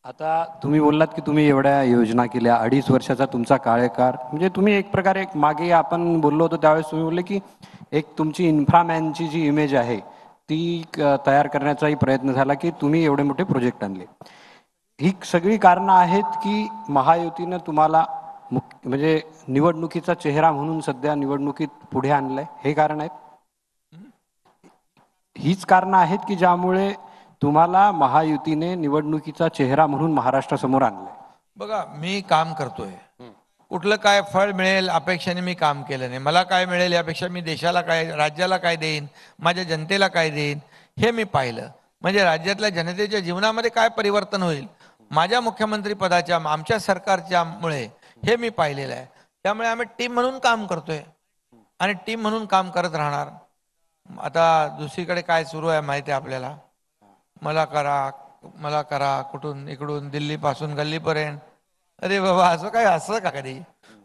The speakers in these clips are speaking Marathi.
आता तुम्ही बोललात की तुम्ही एवढ्या योजना केल्या, 2.5 वर्षाचा तुमचा कार्यकाळ, म्हणजे तुम्ही एक प्रकारे एक मागे आपण बोललो होतो त्यावेळेस तुम्ही बोलले की एक तुमची इन्फ्रामॅनची जी इमेज आहे ती तयार करण्याचाही प्रयत्न झाला की तुम्ही एवढे मोठे प्रोजेक्ट आणले. ही सगळी कारणं आहेत की महायुतीनं तुम्हाला म्हणजे निवडणुकीचा चेहरा म्हणून सध्या निवडणुकीत पुढे आणलंय, हे कारण आहेत? हीच कारणं आहेत की ज्यामुळे तुम्हाला महायुतीने निवडणुकीचा चेहरा म्हणून महाराष्ट्रासमोर आणलंय? बघा, मी काम करतोय. कुठलं काय फळ मिळेल अपेक्षेने मी काम केलं नाही. मला काय मिळेल यापेक्षा मी देशाला काय, राज्याला काय देईन, माझ्या जनतेला काय देईन, हे मी पाहिलं. म्हणजे राज्यातल्या जनतेच्या जीवनामध्ये काय परिवर्तन होईल माझ्या मुख्यमंत्री पदाच्या, आमच्या सरकारच्या मुळे, हे मी पाहिलेलं आहे. त्यामुळे आम्ही टीम म्हणून काम करतोय आणि टीम म्हणून काम करत राहणार. आता दुसरीकडे काय सुरू आहे माहिती आहे आपल्याला. मला करा, मला करा, कुठून इकडून दिल्लीपासून गल्लीपर्यंत. अरे बाबा, असं काय असं का कधी?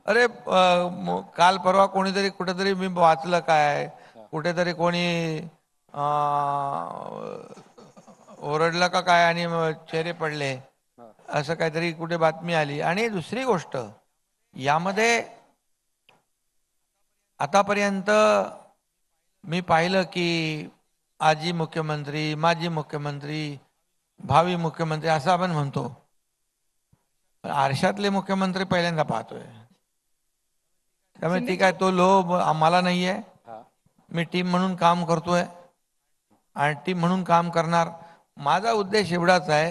अरे काल परवा कोणीतरी कुठेतरी मी वाचलं, काय कुठेतरी कोणी ओरडलं का काय आणि चेहरे पडले, असं काहीतरी कुठे बातमी आली. आणि दुसरी गोष्ट, यामध्ये आतापर्यंत मी पाहिलं की आजी मुख्यमंत्री, माजी मुख्यमंत्री, भावी मुख्यमंत्री असं आपण म्हणतो. आरशातले मुख्यमंत्री पहिल्यांदा पाहतोय. त्यामुळे ती काय तो लोभ आम्हाला नाही आहे. मी टीम म्हणून काम करतोय आणि टीम म्हणून काम करणार. माझा उद्देश एवढाच आहे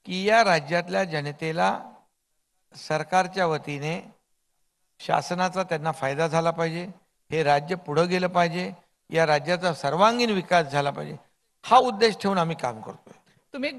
की या राज्यातल्या जनतेला सरकारच्या वतीने शासनाचा त्यांना फायदा झाला पाहिजे, हे राज्य पुढं गेलं पाहिजे, या राज्याचा सर्वांगीण विकास झाला पाहिजे, हा उद्देश ठेवून आम्ही काम करतोय. तुम्ही